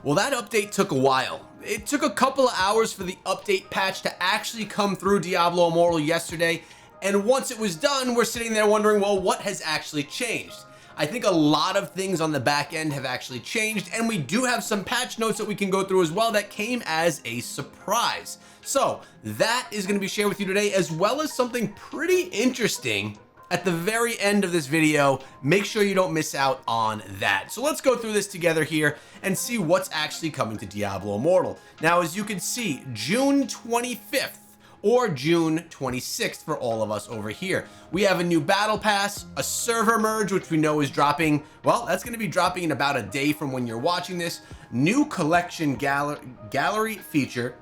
Well, that update took a while. It took a couple of hours for the update patch to actually come through Diablo Immortal yesterday, and once it was done, we're sitting there wondering, well, what has actually changed? I think a lot of things on the back end have actually changed, and we do have some patch notes that we can go through as well that came as a surprise. So that is going to be shared with you today, as well as something pretty interesting at the very end of this video. Make sure you don't miss out on that. So let's go through this together here and see what's actually coming to Diablo Immortal. Now, as you can see, June 25th or June 26th for all of us over here. We have a new battle pass, a server merge, which we know is dropping. Well, that's going to be dropping in about a day from when you're watching this. New collection gallery feature,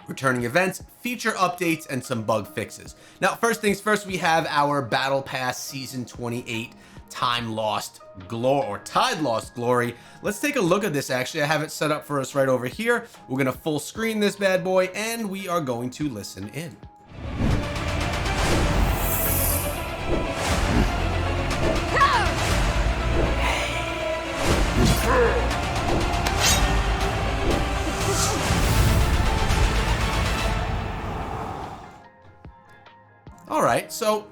returning events, feature updates, and some bug fixes. Now, first things first, we have our Battle Pass Season 28 Time Lost Glory, or Tide Lost Glory. Let's take a look at this. Actually, I have it set up for us right over here. We're gonna full screen this bad boy, and we are going to listen in. All right, so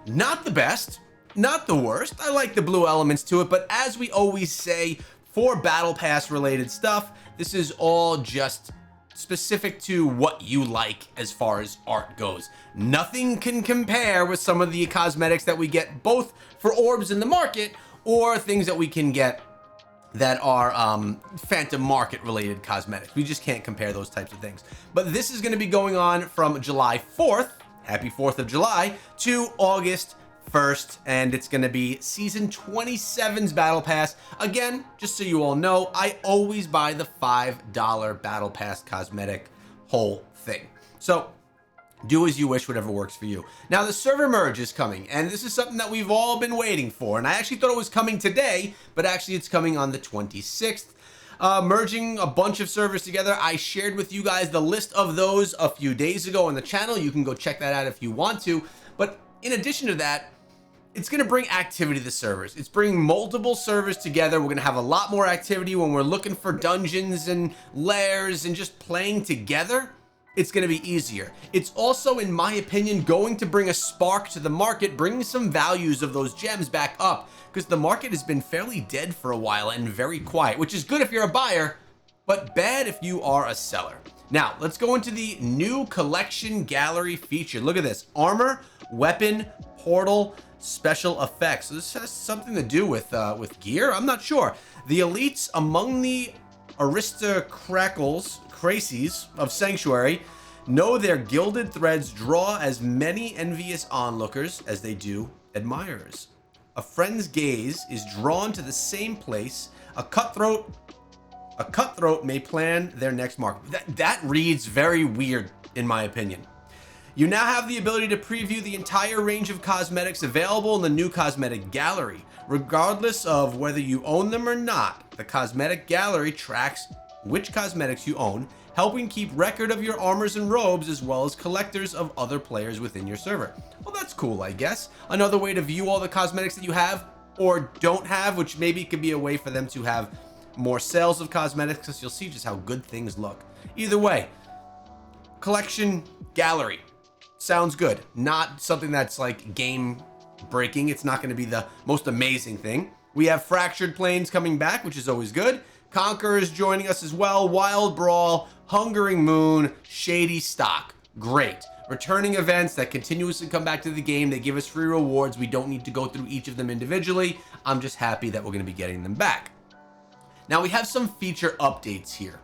not the best, not the worst. I like the blue elements to it, but as we always say, for Battle Pass related stuff, this is all just specific to what you like as far as art goes. Nothing can compare with some of the cosmetics that we get both for orbs in the market or things that we can get that are Phantom Market related cosmetics. We just can't compare those types of things. But this is gonna be going on from July 4th, happy 4th of July, to August 1st, and it's gonna be Season 27's Battle Pass. Again, just so you all know, I always buy the $5 Battle Pass cosmetic whole thing. So do as you wish, whatever works for you. Now, the server merge is coming, and this is something that we've all been waiting for, and I actually thought it was coming today, but actually it's coming on the 26th. Merging a bunch of servers together. I shared with you guys the list of those a few days ago on the channel. You can go check that out if you want to. But in addition to that, it's going to bring activity to the servers. It's bringing multiple servers together. We're going to have a lot more activity when we're looking for dungeons and lairs and just playing together. It's going to be easier. It's also, in my opinion, going to bring a spark to the market, bringing some values of those gems back up, because the market has been fairly dead for a while and very quiet, which is good if you're a buyer, but bad if you are a seller. Now, let's go into the new collection gallery feature. Look at this: armor, weapon, portal, special effects. So this has something to do with gear. I'm not sure. The elites among the aristocracies of Sanctuary know their gilded threads draw as many envious onlookers as they do admirers. A friend's gaze is drawn to the same place. A cutthroat may plan their next mark. That reads very weird, in my opinion. You now have the ability to preview the entire range of cosmetics available in the new cosmetic gallery. Regardless of whether you own them or not, the cosmetic gallery tracks which cosmetics you own, helping keep record of your armors and robes, as well as collectors of other players within your server. Well, that's cool, I guess. Another way to view all the cosmetics that you have or don't have, which maybe could be a way for them to have more sales of cosmetics, because you'll see just how good things look. Either way, collection gallery sounds good. Not something that's like game breaking. It's not going to be the most amazing thing. We have Fractured Plains coming back, which is always good. Conqueror is joining us as well. Wild Brawl, Hungering Moon, Shady Stock. Great. Returning events that continuously come back to the game. They give us free rewards. We don't need to go through each of them individually. I'm just happy that we're going to be getting them back. Now, we have some feature updates here.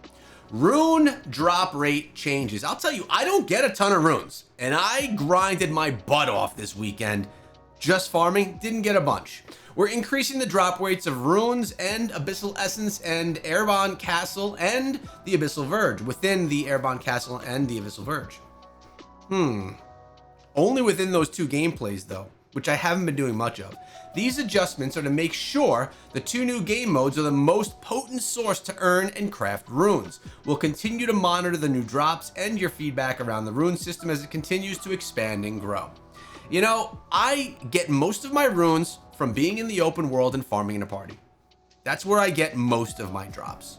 Rune drop rate changes. I'll tell you, I don't get a ton of runes, and I grinded my butt off this weekend just farming. Didn't get a bunch. We're increasing the drop rates of runes and Abyssal Essence and Airborne Castle and the Abyssal Verge within the Airborne Castle and the Abyssal Verge. Only within those two gameplays though, which I haven't been doing much of. These adjustments are to make sure the two new game modes are the most potent source to earn and craft runes. We'll continue to monitor the new drops and your feedback around the rune system as it continues to expand and grow. You know, I get most of my runes from being in the open world and farming in a party. That's where I get most of my drops.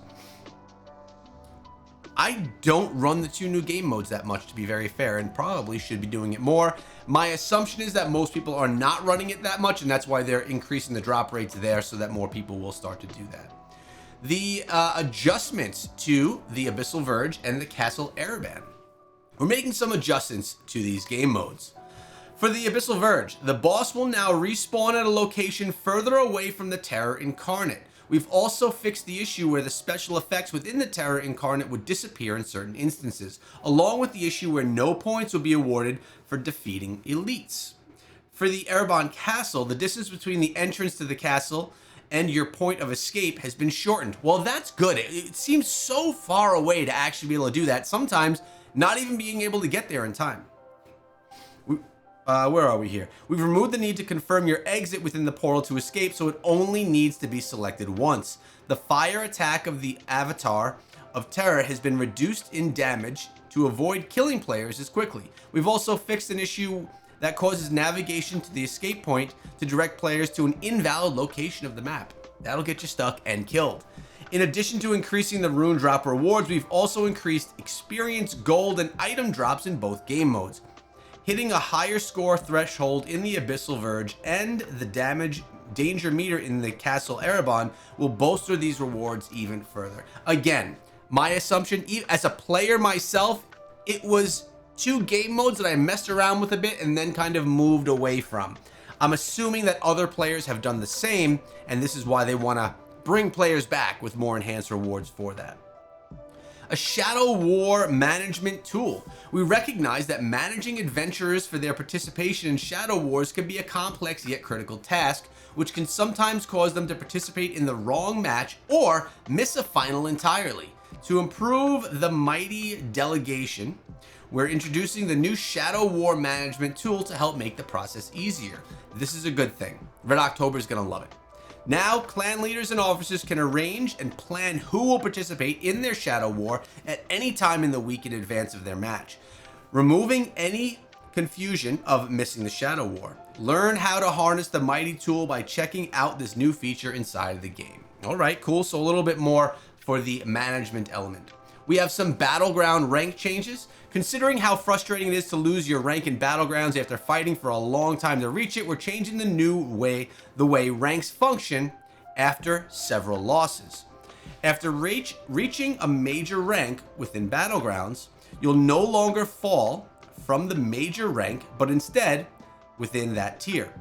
I don't run the 2 new game modes that much, to be very fair, and probably should be doing it more. My assumption is that most people are not running it that much, and that's why they're increasing the drop rates there so that more people will start to do that. The adjustments to the Abyssal Verge and the Castle Ereban. We're making some adjustments to these game modes. For the Abyssal Verge, the boss will now respawn at a location further away from the Terror Incarnate. We've also fixed the issue where the special effects within the Terror Incarnate would disappear in certain instances, along with the issue where no points will be awarded for defeating elites. For the Ereban Castle, the distance between the entrance to the castle and your point of escape has been shortened. Well, that's good. It seems so far away to actually be able to do that, sometimes not even being able to get there in time. Where are we here? We've removed the need to confirm your exit within the portal to escape, so it only needs to be selected once. The fire attack of the Avatar of Terror has been reduced in damage to avoid killing players as quickly. We've also fixed an issue that causes navigation to the escape point to direct players to an invalid location of the map. That'll get you stuck and killed. In addition to increasing the rune drop rewards, we've also increased experience, gold, and item drops in both game modes. Hitting a higher score threshold in the Abyssal Verge and the danger meter in the Castle Ereban will bolster these rewards even further. Again, my assumption, as a player myself, it was 2 game modes that I messed around with a bit and then kind of moved away from. I'm assuming that other players have done the same, and this is why they want to bring players back with more enhanced rewards for that. A Shadow War management tool. We recognize that managing adventurers for their participation in Shadow Wars can be a complex yet critical task, which can sometimes cause them to participate in the wrong match or miss a final entirely. To improve the mighty delegation, we're introducing the new Shadow War management tool to help make the process easier. This is a good thing. Red October is going to love it. Now, clan leaders and officers can arrange and plan who will participate in their Shadow War at any time in the week in advance of their match, removing any confusion of missing the Shadow War. Learn how to harness the mighty tool by checking out this new feature inside of the game. All right, cool. So a little bit more for the management element. We have some Battleground rank changes. Considering how frustrating it is to lose your rank in Battlegrounds after fighting for a long time to reach it, we're changing the way ranks function after several losses. After reaching a major rank within Battlegrounds, you'll no longer fall from the major rank, but instead within that tier.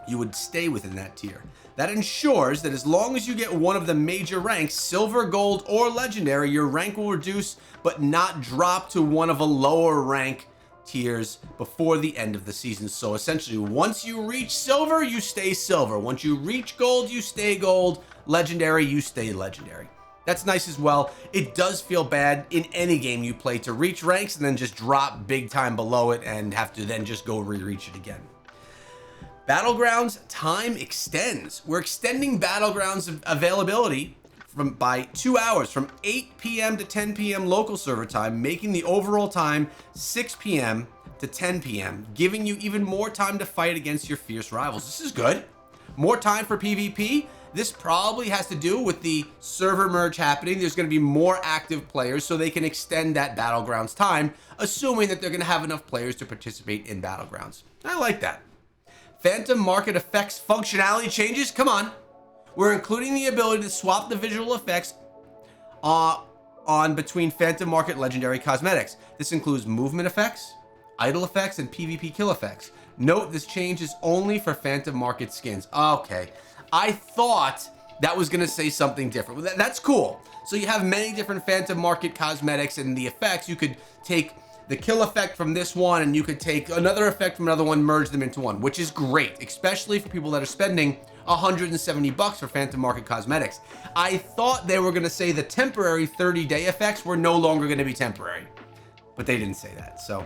You would stay within that tier. That ensures that as long as you get one of the major ranks, silver, gold, or legendary, your rank will reduce but not drop to one of a lower rank tiers before the end of the season. So essentially, once you reach silver, you stay silver. Once you reach gold, you stay gold. Legendary, you stay legendary. That's nice as well. It does feel bad in any game you play to reach ranks and then just drop big time below it and have to then just go re-reach it again. Battlegrounds time extends. We're extending Battlegrounds availability by 2 hours from 8 p.m. to 10 p.m. local server time, making the overall time 6 p.m. to 10 p.m., giving you even more time to fight against your fierce rivals. This is good. More time for PvP. This probably has to do with the server merge happening. There's going to be more active players, so they can extend that Battlegrounds time, assuming that they're going to have enough players to participate in Battlegrounds. I like that. Phantom Market effects functionality changes. Come on. We're including the ability to swap the visual effects on between Phantom Market legendary cosmetics. This includes movement effects, idle effects, and PvP kill effects. Note this change is only for Phantom Market skins. Okay. I thought that was going to say something different. That's cool. So you have many different Phantom Market cosmetics and the effects. You could take the kill effect from this one and you could take another effect from another one, merge them into one, which is great, especially for people that are spending $170 for Phantom Market cosmetics. I thought they were going to say the temporary 30-day effects were no longer going to be temporary, but they didn't say that. So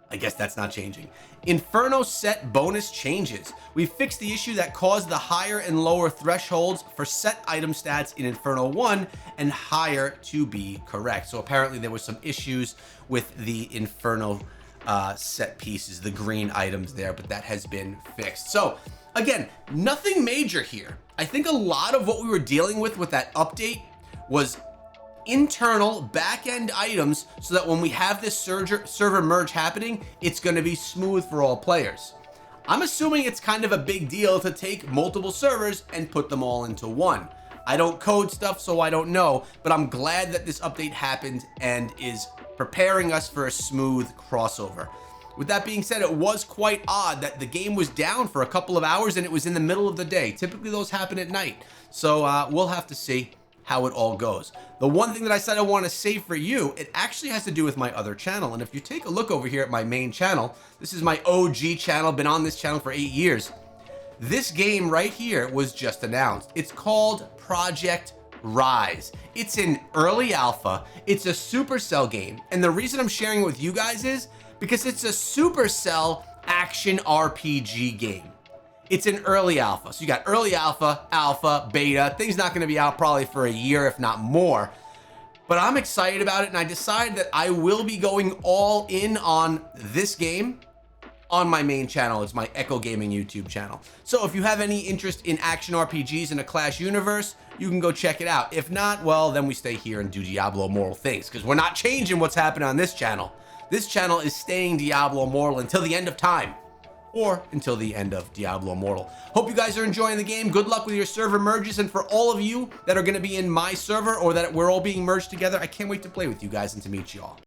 I guess that's not changing. Inferno set bonus changes. We fixed the issue that caused the higher and lower thresholds for set item stats in Inferno 1 and higher to be correct. So apparently there were some issues with the Inferno set pieces, the green items there, but that has been fixed. So again, nothing major here. I think a lot of what we were dealing with that update was internal back-end items so that when we have this server merge happening, it's going to be smooth for all players. I'm assuming it's kind of a big deal to take multiple servers and put them all into one. I don't code stuff, so I don't know, but I'm glad that this update happened and is preparing us for a smooth crossover. With that being said, it was quite odd that the game was down for a couple of hours and it was in the middle of the day. Typically those happen at night. So we'll have to see how it all goes. The one thing that I said I want to say for you, it actually has to do with my other channel. And if you take a look over here at my main channel, this is my OG channel, been on this channel for 8 years. This game right here was just announced. It's called Project Rise. It's in early alpha. It's a Supercell game. And the reason I'm sharing it with you guys is because it's a Supercell action RPG game. It's in early alpha. So you got early alpha, alpha, beta. Things not going to be out probably for a year, if not more. But I'm excited about it, and I decided that I will be going all in on this game on my main channel. It's my Echo Gaming YouTube channel. So if you have any interest in action RPGs in a Clash universe, you can go check it out. If not, well, then we stay here and do Diablo Immortal things, because we're not changing what's happening on this channel. This channel is staying Diablo Immortal until the end of time, or until the end of Diablo Immortal. Hope you guys are enjoying the game. Good luck with your server merges, and for all of you that are going to be in my server or that we're all being merged together, I can't wait to play with you guys and to meet you all.